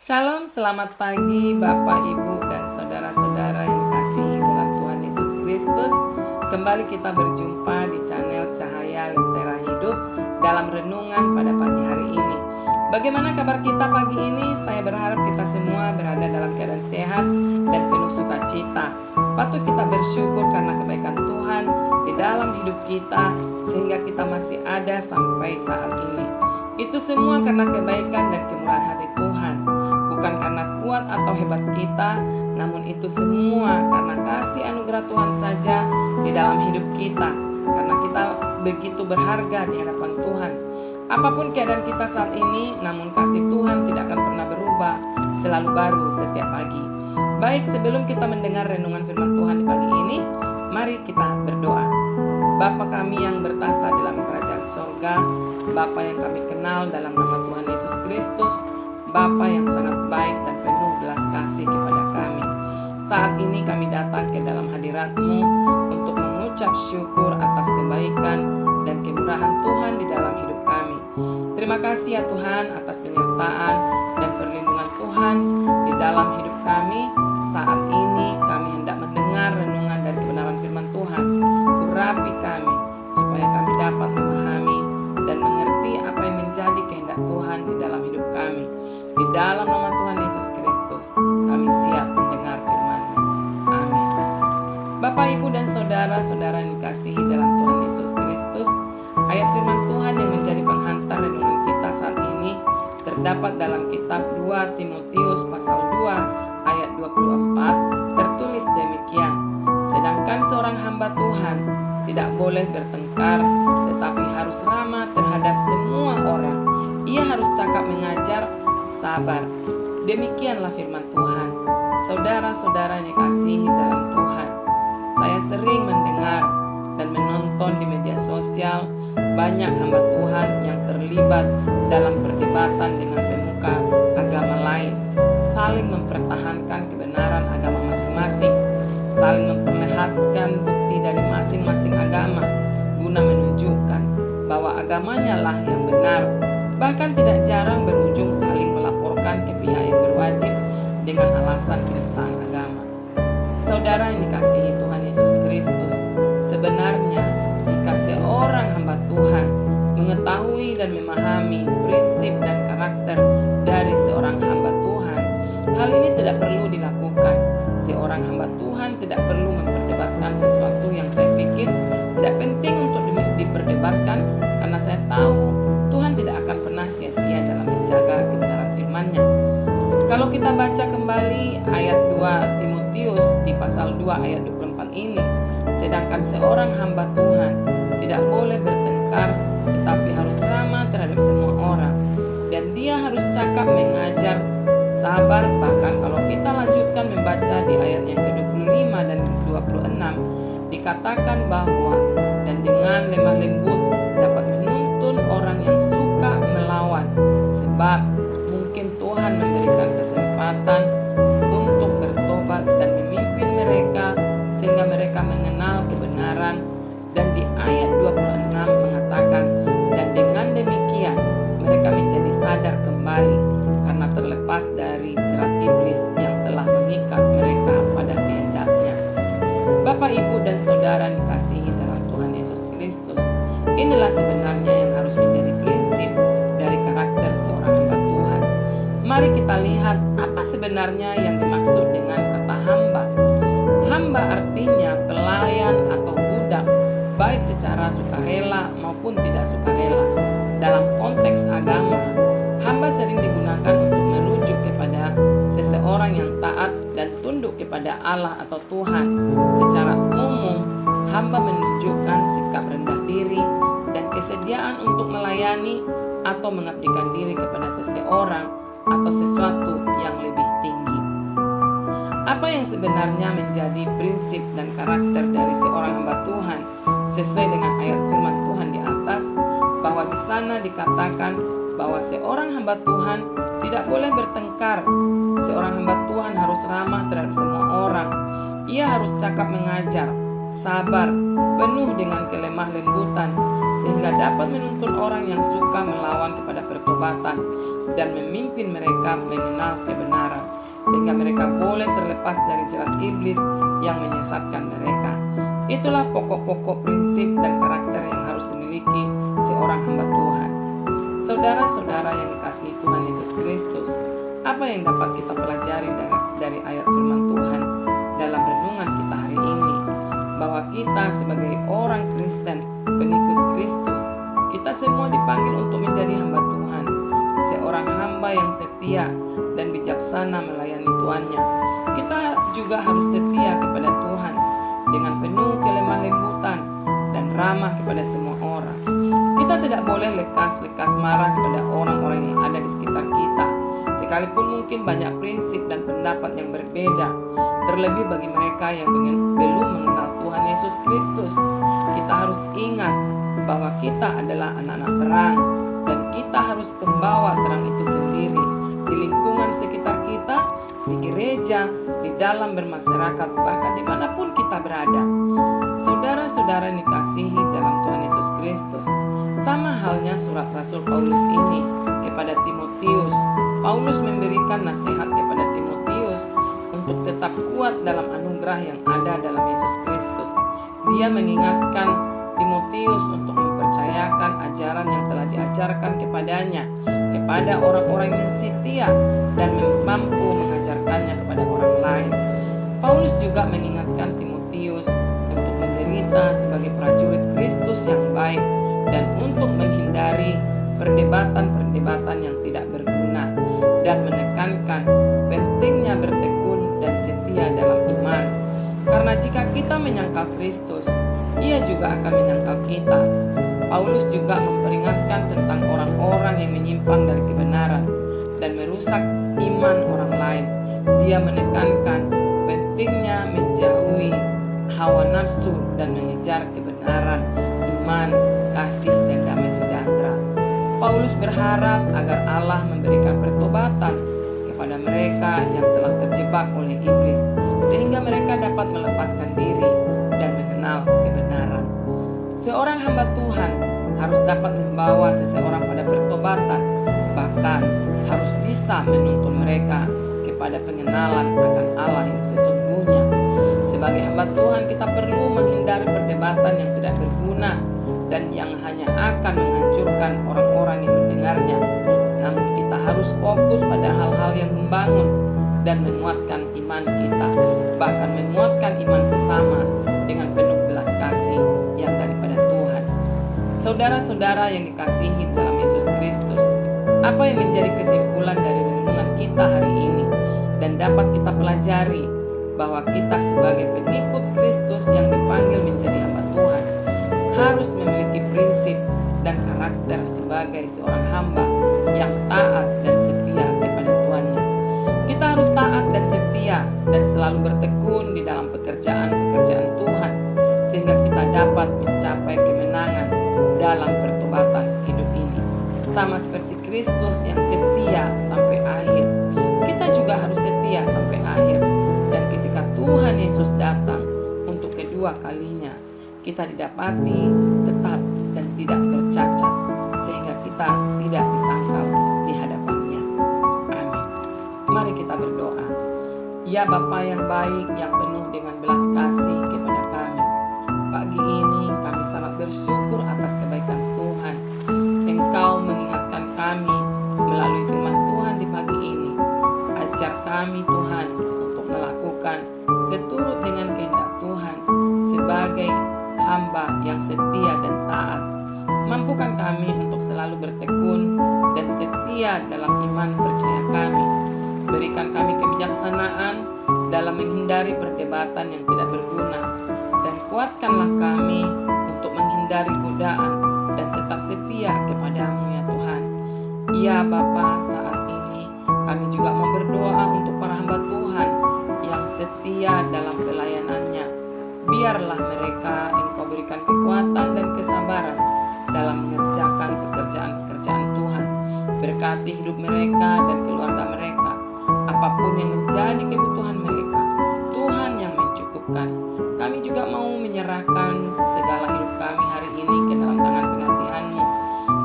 Shalom, selamat pagi Bapak, Ibu, dan saudara-saudara yang dikasihi dalam Tuhan Yesus Kristus. Kembali kita berjumpa di channel Cahaya Lentera Hidup dalam renungan pada pagi hari ini. Bagaimana kabar kita pagi ini? Saya berharap kita semua berada dalam keadaan sehat dan penuh sukacita. Patut kita bersyukur karena kebaikan Tuhan di dalam hidup kita sehingga kita masih ada sampai saat ini. Itu semua karena kebaikan dan kemurahan hati Tuhan. Bukan karena kuat atau hebat kita, namun itu semua karena kasih anugerah Tuhan saja di dalam hidup kita. Karena kita begitu berharga di hadapan Tuhan. Apapun keadaan kita saat ini, namun kasih Tuhan tidak akan pernah berubah, selalu baru setiap pagi. Baik, sebelum kita mendengar renungan firman Tuhan di pagi ini, mari kita berdoa. Bapa kami yang bertahta dalam kerajaan sorga, Bapa yang kami kenal dalam nama Tuhan Yesus Kristus, Bapa yang sangat baik dan penuh belas kasih kepada kami. Saat ini kami datang ke dalam hadirat-Mu untuk mengucap syukur atas kebaikan dan kemurahan Tuhan di dalam hidup kami. Terima kasih ya Tuhan atas penyertaan dan perlindungan Tuhan di dalam hidup kami. Saat ini kami hendak mendengar renungan dari kebenaran firman Tuhan. Urapi kami supaya kami dapat memahami dan mengerti apa yang menjadi kehendak Tuhan di dalam hidup kami. Di dalam nama Tuhan Yesus Kristus, kami siap mendengar firman-Mu. Amin. Bapak, Ibu, dan saudara-saudara yang dikasihi dalam Tuhan Yesus Kristus, ayat firman Tuhan yang menjadi penghantar renungan kita saat ini terdapat dalam kitab 2 Timotius pasal 2 ayat 24, tertulis demikian. Sedangkan seorang hamba Tuhan tidak boleh bertengkar, tetapi harus ramah terhadap semua orang. Ia harus cakap mengajar, sabar. Demikianlah firman Tuhan. Saudara-saudara yang dikasihi dalam Tuhan, saya sering mendengar dan menonton di media sosial banyak hamba Tuhan yang terlibat dalam perdebatan dengan pemuka agama lain, saling mempertahankan kebenaran agama masing-masing, saling memperlihatkan bukti dari masing-masing agama guna menunjukkan bahwa agamanya lah yang benar. Bahkan tidak jarang berujung saling melaporkan ke pihak yang berwajib dengan alasan penistaan agama. Saudara yang dikasihi Tuhan Yesus Kristus, sebenarnya jika seorang hamba Tuhan mengetahui dan memahami prinsip dan karakter dari seorang hamba Tuhan, hal ini tidak perlu dilakukan. Seorang hamba Tuhan tidak perlu memperdebatkan sesuatu yang saya pikir tidak penting untuk diperdebatkan, karena saya tahu Tuhan tidak akan pernah sia-sia dalam menjaga kebenaran firman-Nya. Kalau kita baca kembali ayat 2 Timotius di pasal 2 ayat 24 ini, sedangkan seorang hamba Tuhan tidak boleh bertengkar, tetapi harus ramah terhadap semua orang, dan dia harus cakap mengajar, sabar. Bahkan kalau kita lanjutkan membaca di ayat yang ke-25 dan 26, dikatakan bahwa dan dengan lemah lembut dapat menuntun orang yang suka melawan, sebab mungkin Tuhan memberikan kesempatan untuk bertobat dan memimpin mereka sehingga mereka mengenal kebenaran. Dan di ayat 26 mengatakan, dan dengan demikian mereka menjadi sadar kembali karena terlepas dari jerat iblis yang telah mengikat mereka pada kehendaknya. Bapak, Ibu, dan saudara dikasihi dalam Tuhan Yesus Kristus, inilah sebenarnya yang harus menjadi prinsip dari karakter seorang hamba Tuhan. Mari kita lihat apa sebenarnya yang dimaksud dengan kata hamba. Hamba artinya pelayan atau budak, baik secara sukarela maupun tidak sukarela. Dalam konteks agama, hamba sering digunakan untuk merujuk kepada seseorang yang taat dan tunduk kepada Allah atau Tuhan. Secara umum, hamba menunjukkan sikap rendah diri dan kesediaan untuk melayani atau mengabdikan diri kepada seseorang atau sesuatu yang lebih tinggi. Apa yang sebenarnya menjadi prinsip dan karakter dari seorang hamba Tuhan sesuai dengan ayat firman Tuhan di atas, bahwa di sana dikatakan bahwa seorang hamba Tuhan tidak boleh bertengkar. Seorang hamba Tuhan harus ramah terhadap semua orang. Ia harus cakap mengajar, sabar, penuh dengan kelemah lembutan, sehingga dapat menuntun orang yang suka melawan kepada pertobatan. dan memimpin mereka mengenal kebenaran, sehingga mereka boleh terlepas dari jerat iblis yang menyesatkan mereka. Itulah pokok-pokok prinsip dan karakter yang harus dimiliki seorang hamba Tuhan. Saudara-saudara yang dikasihi Tuhan Yesus Kristus, apa yang dapat kita pelajari dari ayat firman Tuhan dalam renungan kita hari ini? Bahwa kita sebagai orang Kristen, pengikut Kristus, kita semua dipanggil untuk menjadi hamba Tuhan, seorang hamba yang setia dan bijaksana melayani tuannya. Kita juga harus setia kepada Tuhan dengan penuh kelemah lembutan dan ramah kepada semua orang. Kita tidak boleh lekas-lekas marah kepada orang-orang yang ada di sekitar kita, sekalipun mungkin banyak prinsip dan pendapat yang berbeda. Terlebih bagi mereka yang belum mengenal Tuhan Yesus Kristus, kita harus ingat bahwa kita adalah anak-anak terang, dan kita harus membawa terang itu sendiri di lingkungan sekitar kita, di gereja, di dalam bermasyarakat, bahkan dimanapun kita berada. Saudara-saudara yang dikasihi dalam Tuhan Yesus Kristus, sama halnya surat Rasul Paulus ini kepada Timotius. Paulus memberikan nasihat kepada Timotius untuk tetap kuat dalam anugerah yang ada dalam Yesus Kristus. Dia mengingatkan Timotius untuk mempercayakan ajaran yang telah diajarkan kepadanya kepada orang-orang yang setia dan mampu mengajarkannya kepada orang lain. Paulus juga mengingatkan Timotius untuk menderita sebagai prajurit Kristus yang baik dan untuk menghindari perdebatan-perdebatan yang tidak berguna, dan menekankan pentingnya bertekun dan setia dalam iman. Karena jika kita menyangkal Kristus, Ia juga akan menyangkal kita. Paulus juga memperingatkan tentang orang-orang yang menyimpang dari kebenaran dan merusak iman orang lain. Dia menekankan pentingnya menjauhi hawa nafsu dan mengejar kebenaran, iman, kasih, dan damai sejahtera. Paulus berharap agar Allah memberikan pertobatan kepada mereka yang telah terjebak oleh iblis, sehingga mereka dapat melepaskan diri dan mengenal kebenaran. Seorang hamba Tuhan harus dapat membawa seseorang pada pertobatan, bahkan harus bisa menuntun mereka kepada pengenalan akan Allah yang sesungguhnya. Sebagai hamba Tuhan, kita perlu menghindari perdebatan yang tidak berguna dan yang hanya akan menghancurkan orang-orang yang mendengarnya. Namun kita harus fokus pada hal-hal yang membangun dan menguatkan iman kita, bahkan menguatkan iman sesama dengan penuh belas kasih yang daripada Tuhan. Saudara-saudara yang dikasihi dalam Yesus Kristus, apa yang menjadi kesimpulan dari renungan kita hari ini dan dapat kita pelajari? Bahwa kita sebagai pengikut Kristus yang dipanggil menjadi hamba Tuhan harus memiliki prinsip dan karakter sebagai seorang hamba yang taat dan setia kepada Tuhannya. Kita harus taat dan setia dan selalu bertekun di dalam pekerjaan-pekerjaan Tuhan, sehingga kita dapat mencapai kemenangan dalam pertobatan hidup ini. Sama seperti Kristus yang setia sampai akhir, kita juga harus setia sampai akhir. Dan ketika Tuhan Yesus datang untuk kedua kalinya, kita didapati tetap dan tidak bercacat, sehingga kita tidak disangkal di hadapannya. Amin. Mari kita berdoa. Ya Bapa yang baik, yang penuh dengan belas kasih kepada kami, pagi ini kami sangat bersyukur atas kebaikan Tuhan. Engkau mengingatkan kami melalui firman Tuhan di pagi ini. Ajar kami Tuhan untuk melakukan seturut dengan kehendak Tuhan sebagai hamba yang setia dan taat. Mampukan kami untuk selalu bertekun dan setia dalam iman percaya kami. Berikan kami kebijaksanaan dalam menghindari perdebatan yang tidak berguna, dan kuatkanlah kami untuk menghindari godaan dan tetap setia kepadamu ya Tuhan. Ya Bapa, saat ini kami juga mau berdoa untuk para hamba Tuhan yang setia dalam pelayanannya. Biarlah mereka Engkau berikan kekuatan dan kesabaran dalam mengerjakan pekerjaan-pekerjaan Tuhan. Berkati hidup mereka dan keluarga mereka. Apapun yang menjadi kebutuhan mereka, Tuhan yang mencukupkan. Kami juga mau menyerahkan segala hidup kami hari ini ke dalam tangan pengasihan-Mu.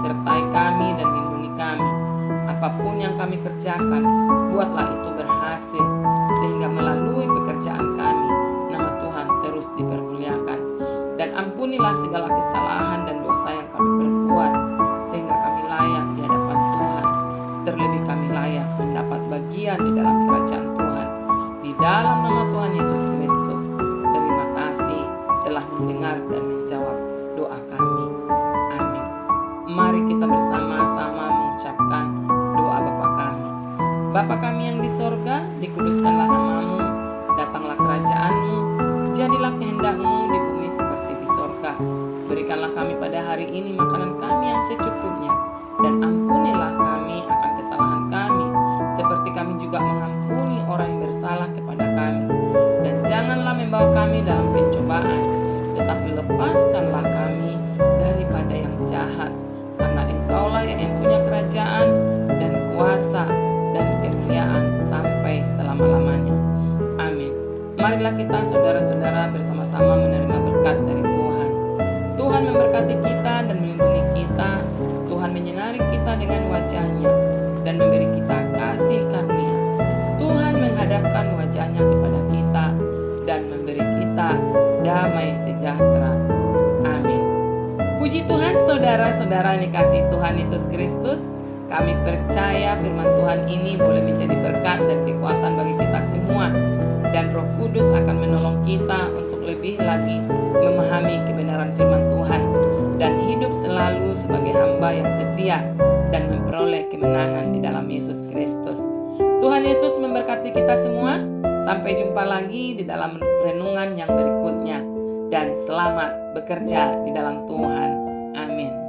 Sertai kami dan lindungi kami. apapun yang kami kerjakan, buatlah itu berhasil, sehingga melalui pekerjaan kami, nama Tuhan terus dipermuliakan. Dan ampunilah segala kesalahan dan dosa yang kami perbuat, sehingga kami layak di hadapan Tuhan. Terlebih kami layak mendapat bagian di dalam kerajaan Tuhan. Di dalam nama Tuhan Yesus Kristus, terima kasih telah mendengar dan menjawab doa kami. Amin. Mari kita bersama-sama mengucapkan doa Bapa kami. Bapa kami yang di sorga, dikuduskanlah namamu, datanglah kerajaanmu, jadilah kehendak-Mu di bumi seperti di sorga. Berikanlah kami pada hari ini makanan kami yang secukupnya, dan ampunilah kami akan kesalahan kami, seperti kami juga mengampuni orang yang bersalah kepada kami. Dan janganlah membawa kami dalam pencobaan, tetapi lepaskanlah kami daripada yang jahat, karena Engkaulah yang punya kerajaan dan kuasa dan kemuliaan sampai selama-lamanya. Amin. Marilah kita saudara-saudara bersama-sama menerima berkat dari Tuhan. Tuhan memberkati kita dan melindungi kita. Tuhan menyinari kita dengan wajah-Nya dan memberi kita kasih karunia. Tuhan menghadapkan wajah-Nya kepada kita dan memberi kita damai sejahtera. Amin. Puji Tuhan, saudara-saudara yang dikasihi Tuhan Yesus Kristus. Kami percaya firman Tuhan ini boleh menjadi berkat dan kekuatan bagi kita semua. Dan Roh Kudus akan menolong kita untuk lebih lagi memahami kebenaran firman Tuhan dan hidup selalu sebagai hamba yang setia dan memperoleh kemenangan di dalam Yesus Kristus. Tuhan Yesus memberkati kita semua. Sampai jumpa lagi di dalam renungan yang berikutnya. Dan selamat bekerja di dalam Tuhan. Amin.